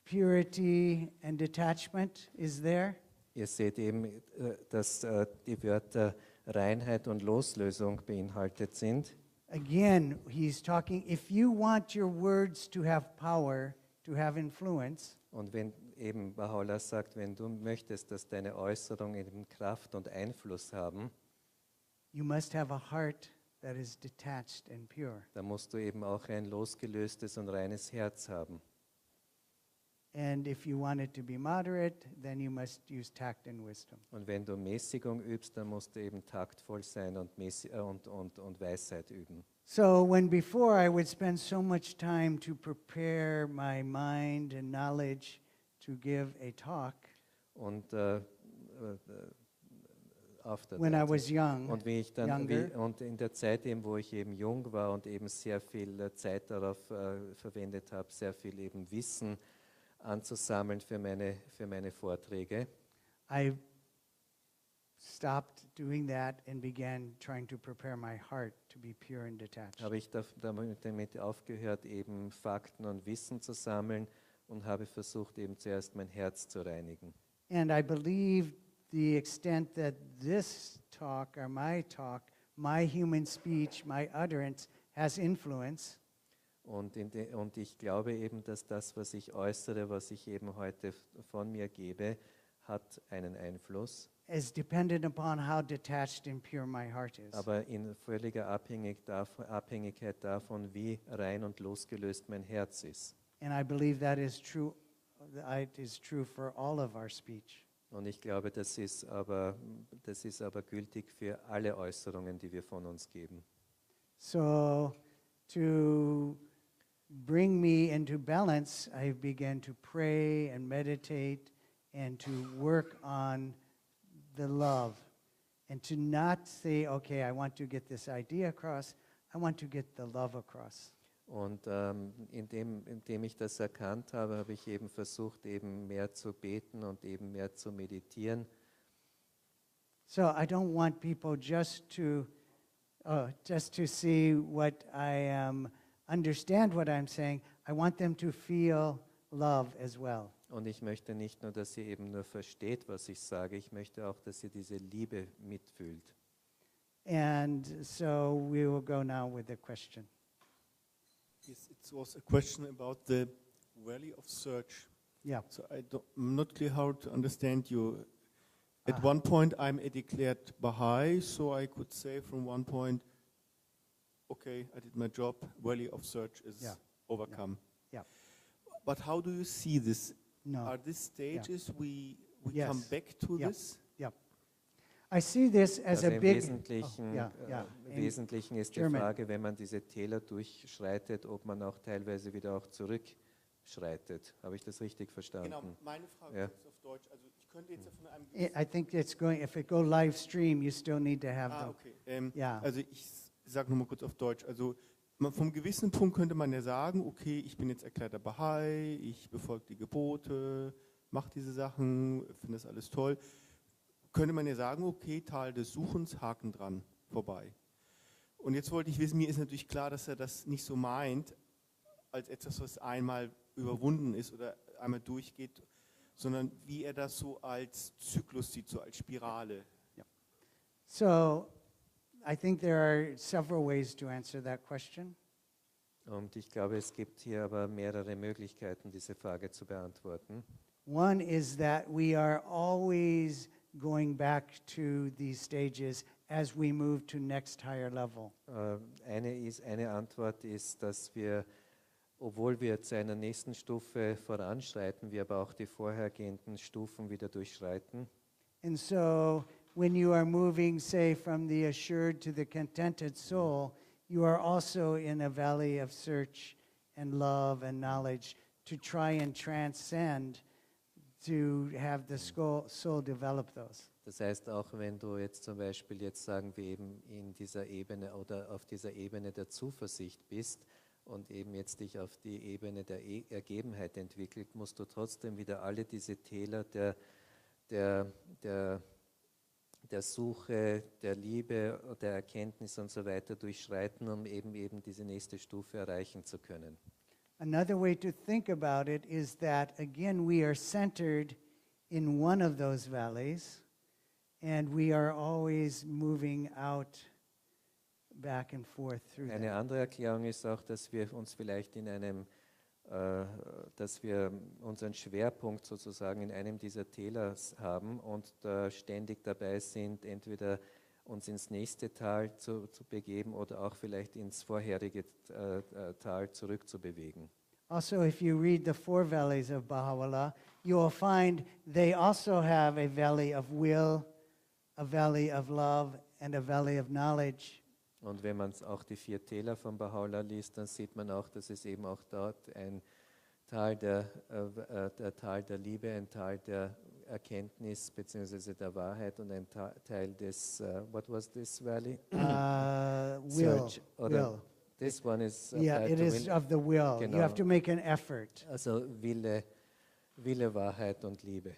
purity and detachment is there. Ihr seht eben, dass die Wörter Reinheit und Loslösung beinhaltet sind. Again, he's talking, if you want your words to have power, to have influence, Und wenn eben Baha'u'llah sagt, wenn du möchtest, dass deine Äußerungen eben Kraft und Einfluss haben, you must have a heart that is detached and pure. dann musst du eben auch ein losgelöstes und reines Herz haben. And if you want it to be moderate, then you must use tact and wisdom. Und wenn du Mäßigung übst, dann musst du eben taktvoll sein und Weisheit üben. So when before I would spend so much time to prepare my mind and knowledge to give a talk, Und after when that. I was young, Und wie ich dann younger, und in der Zeit, eben, wo ich eben jung war und eben sehr viel Zeit darauf verwendet habe, sehr viel eben Wissen anzusammeln für meine Vorträge, I stopped doing that and began trying to prepare my heart to be pure and detached. habe ich damit aufgehört, eben Fakten und Wissen zu sammeln und habe versucht, eben zuerst mein Herz zu reinigen. And I believe the extent that this talk, or my human speech, my utterance, has influence, Und ich glaube eben, dass das, was ich äußere, was ich eben heute von mir gebe, hat einen Einfluss, is dependent upon how detached and pure my heart is. aber in völliger Abhängigkeit davon, wie rein und losgelöst mein Herz ist. And I believe that is true. It is true for all of our speech. Und ich glaube, das ist aber gültig für alle Äußerungen, die wir von uns geben. So, to bring me into balance, I began to pray and meditate and to work on the love and to not say, okay, I want to get this idea across, I want to get the love across. Und indem ich das erkannt habe, habe ich eben versucht, eben mehr zu beten und eben mehr zu meditieren. So I don't want people just to see what I understand what I'm saying. I want them to feel love as well. Und ich möchte nicht nur, dass sie eben nur versteht, was ich sage, ich möchte auch, dass sie diese Liebe mitfühlt. And so we will go now with the question. Yes, it was a question about the valley of search. Yeah. So I'm not clear how to understand you. At Ah. one point, I'm a declared Baha'i, so I could say from one point, okay, I did my job, valley of search is Yeah. overcome. Yeah. But how do you see this? No. Are these stages we Yes. come back to Yeah. this? I see this as Also a im big Wesentlichen ist die German. Frage, wenn man diese Täler durchschreitet, ob man auch teilweise wieder auch zurückschreitet. Habe ich das richtig verstanden? Genau, meine Frage Ja. ist auf Deutsch. Also ich Ich könnte jetzt von einem I think it's going, if it go live stream, you still need to have the, okay. ja. Also ich sage nochmal kurz auf Deutsch. Also vom gewissen Punkt könnte man ja sagen, okay, ich bin jetzt erklärter Baha'i, ich befolge die Gebote, mache diese Sachen, finde das alles toll. Könnte man ja sagen, okay, Tal des Suchens, Haken dran, vorbei. Und jetzt wollte ich wissen, mir ist natürlich klar, dass er das nicht so meint, als etwas, was einmal überwunden ist oder einmal durchgeht, sondern wie er das so als Zyklus sieht, so als Spirale. So I think there are several ways to answer that question. Und ich glaube, es gibt hier aber mehrere Möglichkeiten, diese Frage zu beantworten. One is that we are always going back to these stages as we move to next higher level. Eine Antwort ist, dass wir, obwohl wir zu einer nächsten Stufe voranschreiten, wir aber auch die vorhergehenden Stufen wieder durchschreiten. And so when you are moving, say, from the assured to the contented soul, you are also in a valley of search and love and knowledge to try and transcend, to have the soul develop those. Das heißt, auch wenn du jetzt zum Beispiel, jetzt sagen wir eben in dieser Ebene oder auf dieser Ebene der Zuversicht bist und eben jetzt dich auf die Ebene der Ergebenheit entwickelt, musst du trotzdem wieder alle diese Täler der Suche, der Liebe, der Erkenntnis und so weiter durchschreiten, um eben diese nächste Stufe erreichen zu können. Another way to think about it is that, again, we are centered in one of those valleys, and we are always moving out back and forth through Eine them. andere Erklärung ist auch, dass wir uns vielleicht dass wir unseren Schwerpunkt sozusagen in einem dieser Täler haben und ständig dabei sind, entweder uns ins nächste Tal zu begeben oder auch vielleicht ins vorherige Tal zurückzubewegen. Also, if you read the four valleys of Baha'u'llah, you will find they also have a valley of will, a valley of love, and a valley of knowledge. Und wenn man auch die 4 Täler von Baha'u'llah liest, dann sieht man auch, dass es eben auch dort ein Tal der Tal der Liebe, ein Tal der Erkenntnis bzw. der Wahrheit und ein Teil des, what was this valley? Will. Search, oder Will. this one is Yeah, applied it to is will. of the will. Genau. You have to make an effort. Also Wille, Wahrheit und Liebe.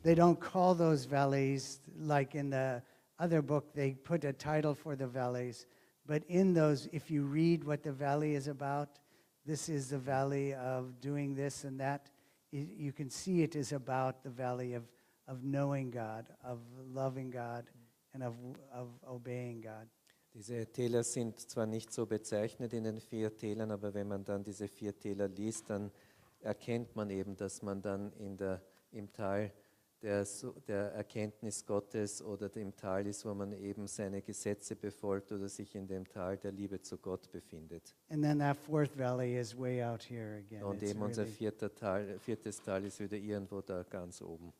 They don't call those valleys like in the other book, they put a title for the valleys. But in those, if you read what the valley is about, this is the valley of doing this and that. You can see it is about the valley of knowing God, of loving God, and of obeying God. Diese Täler sind zwar nicht so bezeichnet in den 4 Tälern, aber wenn man dann diese 4 Täler liest, dann erkennt man eben, dass man dann im Tal der Erkenntnis Gottes oder im Tal ist, wo man eben seine Gesetze befolgt oder sich in dem Tal der Liebe zu Gott befindet. And then that fourth valley is way out here again. Und It's eben unser really- viertes Tal ist wieder irgendwo da ganz oben.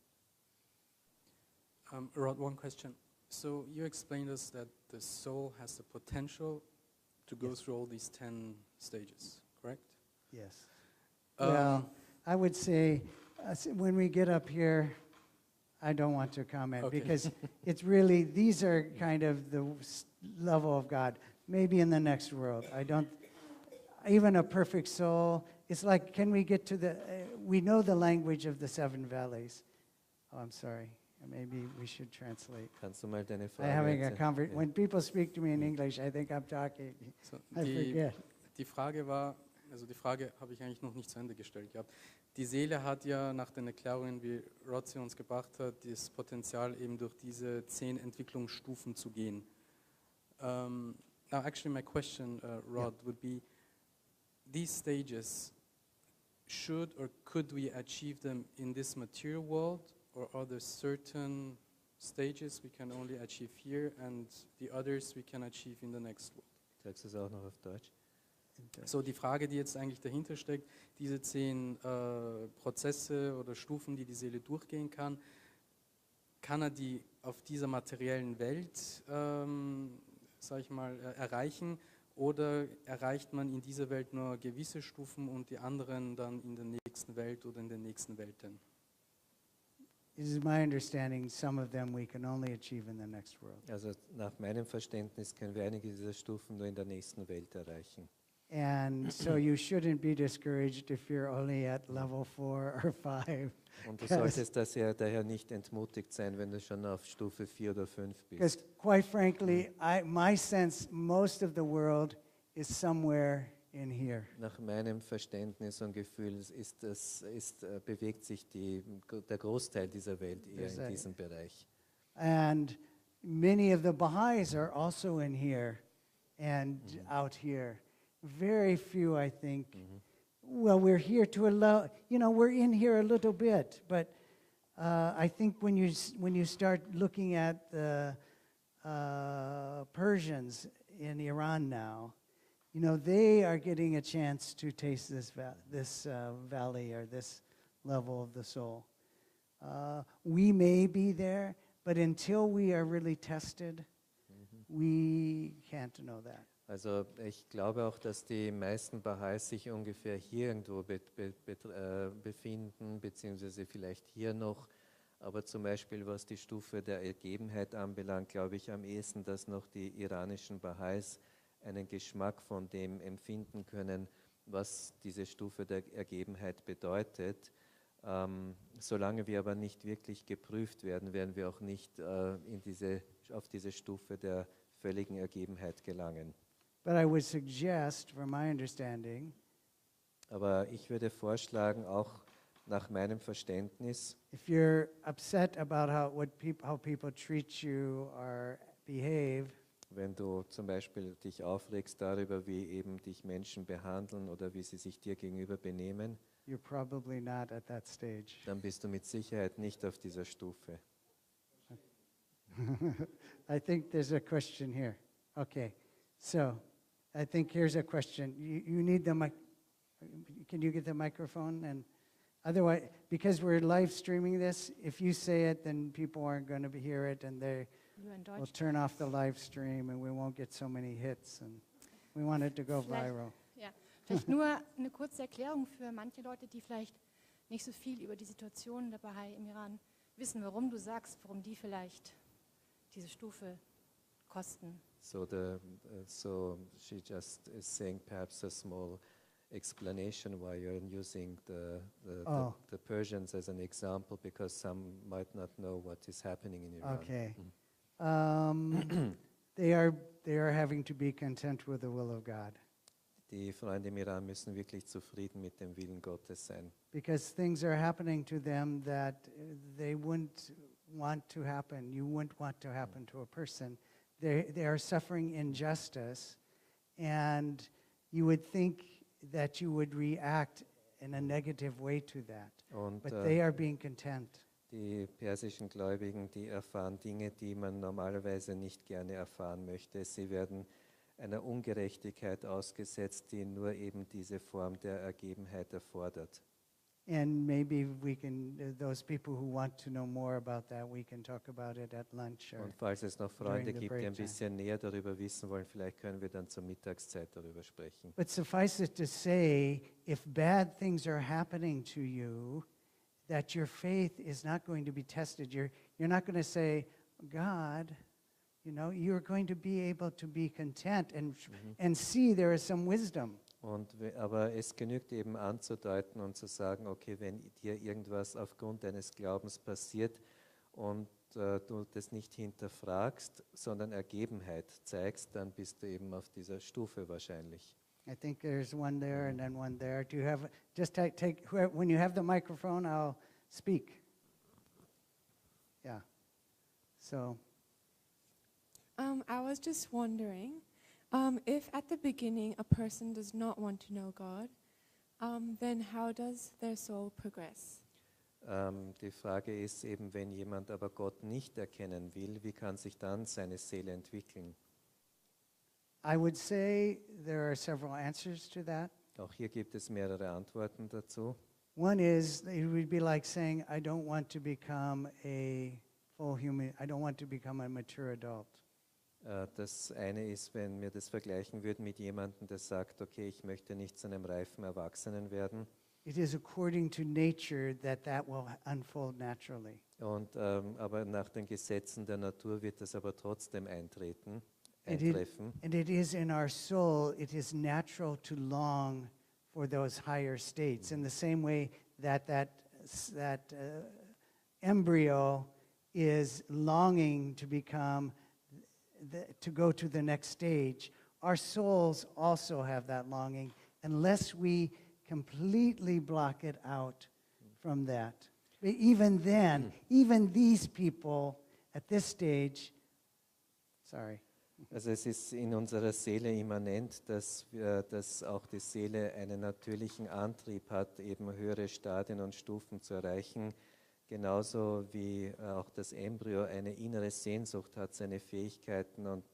Rod, one question. So you explained us that the soul has the potential to go Yes. through all these 10 stages, correct? Yes. Um, Well, I would say when we get up here, I don't want to comment Okay. because it's really, these are kind of the level of God. Maybe in the next world. I don't, even a perfect soul, it's like, can we get to we know the language of the 7 valleys. Oh, I'm sorry. Maybe we should translate. Kannst du mal deine I'm Frage having a erzählen? conversation. Ja. When people speak to me in English, I think I'm talking. so I forget. die Frage war, also die Frage habe ich eigentlich noch nicht zu Ende gestellt gehabt. Die Seele hat ja nach den Erklärungen, wie Rod sie uns gebracht hat, das Potenzial eben durch diese 10 Entwicklungsstufen zu gehen. Now actually my question, Rod, would be, these stages, should or could we achieve them in this material world, or are there certain stages we can only achieve here and the others we can achieve in the next world? Sagst du es auch noch auf Deutsch? So die Frage, die jetzt eigentlich dahinter steckt, diese 10 Prozesse oder Stufen, die die Seele durchgehen kann er die auf dieser materiellen Welt, sag ich mal, erreichen, oder erreicht man in dieser Welt nur gewisse Stufen und die anderen dann in der nächsten Welt oder in den nächsten Welten? it is my understanding some of them we can only achieve in the next world. Also nach meinem Verständnis können wir einige dieser Stufen nur in der nächsten Welt erreichen. And so you shouldn't be discouraged if you're only at level 4 or 5. Und du solltest daher nicht entmutigt sein, wenn du schon auf Stufe 4 oder 5 Because bist. quite frankly, my sense, most of the world is somewhere in here. Nach meinem Verständnis und Gefühl bewegt sich der Großteil dieser Welt eher in diesem Bereich. And many of the Baha'is are also in here and out here. Very few, I think. Well, we're here to allow, we're in here a little bit, but I think when you start looking at the Persians in Iran now, they are getting a chance to taste this valley or this level of the soul. We may be there, but until we are really tested, we can't know that. Also ich glaube auch, dass die meisten Baha'is sich ungefähr hier irgendwo befinden, beziehungsweise vielleicht hier noch. Aber zum Beispiel, was die Stufe der Ergebenheit anbelangt, glaube ich am ehesten, dass noch die iranischen Baha'is einen Geschmack von dem empfinden können, was diese Stufe der Ergebenheit bedeutet. Solange wir aber nicht wirklich geprüft werden, werden wir auch nicht auf diese Stufe der völligen Ergebenheit gelangen. But I would suggest, from my understanding, aber ich würde vorschlagen, auch nach meinem Verständnis, if you're upset about how people treat you or behave, wenn du zum Beispiel dich aufregst darüber, wie eben dich Menschen behandeln oder wie sie sich dir gegenüber benehmen, you're probably not at that stage. dann bist du mit Sicherheit nicht auf dieser Stufe. I think there's a question here. Okay, so I think here's a question. You need the mic. Can you get the microphone? And otherwise, because we're live streaming this, if you say it, then people aren't going to hear it, and they Nur in will Deutsch. turn off the live stream, and we won't get so many hits. And we want it to go viral. Ja, vielleicht nur eine kurze Erklärung für manche Leute, die vielleicht nicht so viel über die Situation der Baha'i im Iran wissen, warum du sagst, warum die vielleicht diese Stufe kosten. So she just is saying perhaps a small explanation why you're using the Persians as an example, because some might not know what is happening in Iran. Okay. They are having to be content with the will of God. Die Freunde im Iran müssen wirklich zufrieden mit dem Willen Gottes sein. Because things are happening to them that they wouldn't want to happen. You wouldn't want to happen to a person. They are suffering injustice, and you would think that you would react in a negative way to that. But they are being content. Die persischen Gläubigen, die erfahren Dinge, die man normalerweise nicht gerne erfahren möchte. Sie werden einer Ungerechtigkeit ausgesetzt, die nur eben diese Form der Ergebenheit erfordert. And maybe we can, those people who want to know more about that, we can talk about it at lunch. Und falls es noch Freunde during the gibt, die break ein bisschen näher darüber wissen wollen, vielleicht können wir dann zur Mittagszeit darüber sprechen. But suffice it to say, if bad things are happening to you, that your faith is not going to be tested. You're not going to say, God, you're going to be able to be content and see there is some wisdom. Aber es genügt eben anzudeuten und zu sagen, okay, wenn dir irgendwas aufgrund deines Glaubens passiert und du das nicht hinterfragst, sondern Ergebenheit zeigst, dann bist du eben auf dieser Stufe wahrscheinlich. I think there's one there and then one there. Do you have, just take when you have the microphone, I'll speak. Yeah. So. I was just wondering, if at the beginning a person does not want to know God, then how does their soul progress? Die Frage ist eben, wenn jemand aber Gott nicht erkennen will, wie kann sich dann seine Seele entwickeln? I would say there are several answers to that. Auch hier gibt es mehrere Antworten dazu. One is, it would be like saying, I don't want to become a full human, I don't want to become a mature adult. Das eine ist, wenn wir das vergleichen würden mit jemandem, der sagt, okay, ich möchte nicht zu einem reifen Erwachsenen werden. it is according to nature that will unfold naturally. Und, aber nach den Gesetzen der Natur wird das aber trotzdem And eintreffen. it is in our soul, it is natural to long for those higher states. In the same way that embryo is longing to become, to go to the next stage, our souls also have that longing, unless we completely block it out from that. But even then, even these people at this stage, sorry. Also es ist in unserer Seele immanent, dass auch die Seele einen natürlichen Antrieb hat, eben höhere Stadien und Stufen zu erreichen, genauso wie auch das Embryo eine innere Sehnsucht hat, seine Fähigkeiten und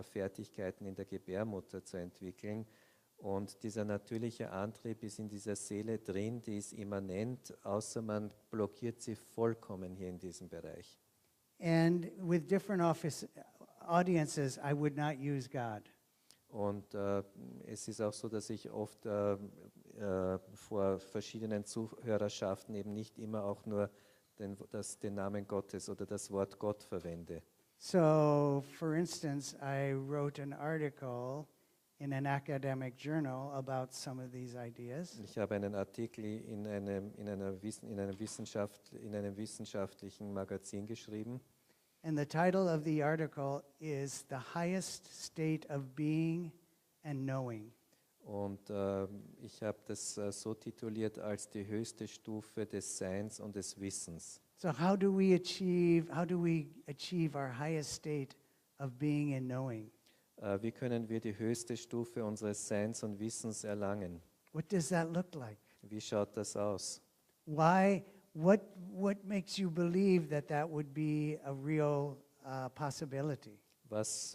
Fertigkeiten in der Gebärmutter zu entwickeln. Und dieser natürliche Antrieb ist in dieser Seele drin, die ist immanent, außer man blockiert sie vollkommen hier in diesem Bereich. And with different audiences, I would not use God. Und es ist auch so, dass ich oft vor verschiedenen Zuhörerschaften eben nicht immer auch nur den Namen Gottes oder das Wort Gott verwende. So, for instance, I wrote an article in an academic journal about some of these ideas. Ich habe einen Artikel in einem wissenschaftlichen Magazin geschrieben. And the title of the article is The Highest State of Being and Knowing. Und ich habe das so tituliert als die höchste Stufe des Seins und des Wissens. So how do we achieve our highest state of being and knowing? Wie können wir die höchste Stufe unseres Seins und Wissens erlangen? What does that look like? Wie schaut das aus? What makes you believe that would be a real possibility? Was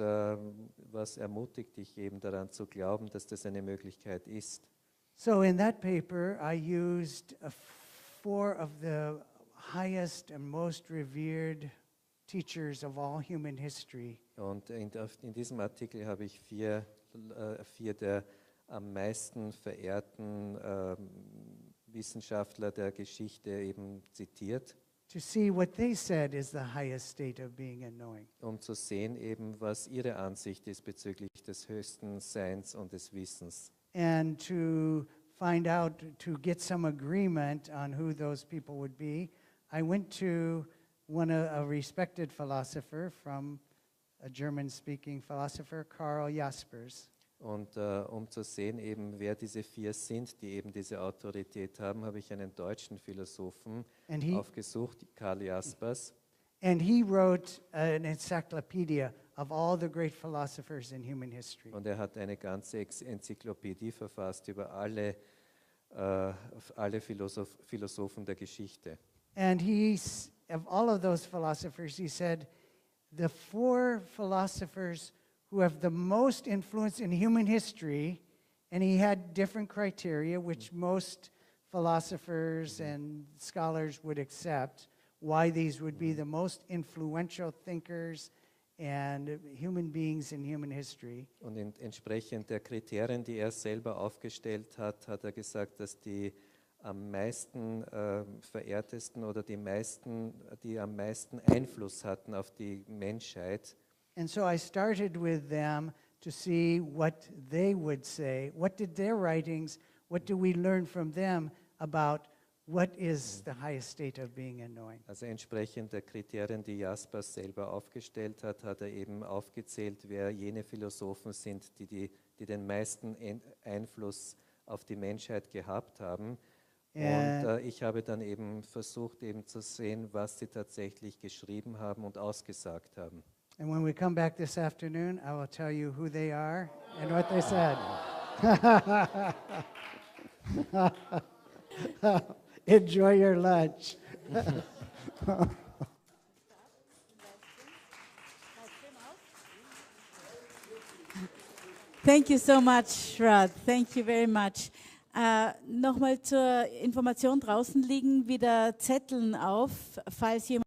ermutigt dich eben daran zu glauben, dass das eine Möglichkeit ist? So in that paper, I used 4 of the highest and most revered teachers of all human history. Und in diesem Artikel habe ich 4 der am meisten verehrten Wissenschaftler der Geschichte eben zitiert, To see what they said is the highest state of being and knowing. um zu sehen eben, was ihre Ansicht ist bezüglich des höchsten Seins und des Wissens. And to find out, to get some agreement on who those people would be, I went to a respected philosopher from a German-speaking philosopher, Karl Jaspers. Und um zu sehen eben, wer diese 4 sind, die eben diese Autorität haben, habe ich einen deutschen Philosophen aufgesucht, Karl Jaspers. And he wrote an encyclopedia of all the great philosophers in human history. Und er hat eine ganze Enzyklopädie verfasst über alle Philosophen der Geschichte. And of all of those philosophers, he said, the 4 philosophers who have the most influence in human history, and he had different criteria, which most philosophers and scholars would accept, why these would be the most influential thinkers and human beings in human history. Und entsprechend der Kriterien, die er selber aufgestellt hat, hat er gesagt, dass die am meisten verehrtesten oder die am meisten Einfluss hatten auf die Menschheit. And so I started with them to see what they would say. What did their writings, what do we learn from them about what is the highest state of being and knowing? Also entsprechend der Kriterien, die Jaspers selber aufgestellt hat, hat er eben aufgezählt, wer jene Philosophen sind, die den meisten Einfluss auf die Menschheit gehabt haben. Und ich habe dann eben versucht, eben zu sehen, was sie tatsächlich geschrieben haben und ausgesagt haben. And when we come back this afternoon, I will tell you who they are and what they said. Enjoy your lunch. Thank you so much, Rod. Thank you very much. Nochmal zur Information, draußen liegen wieder Zetteln auf, falls jemand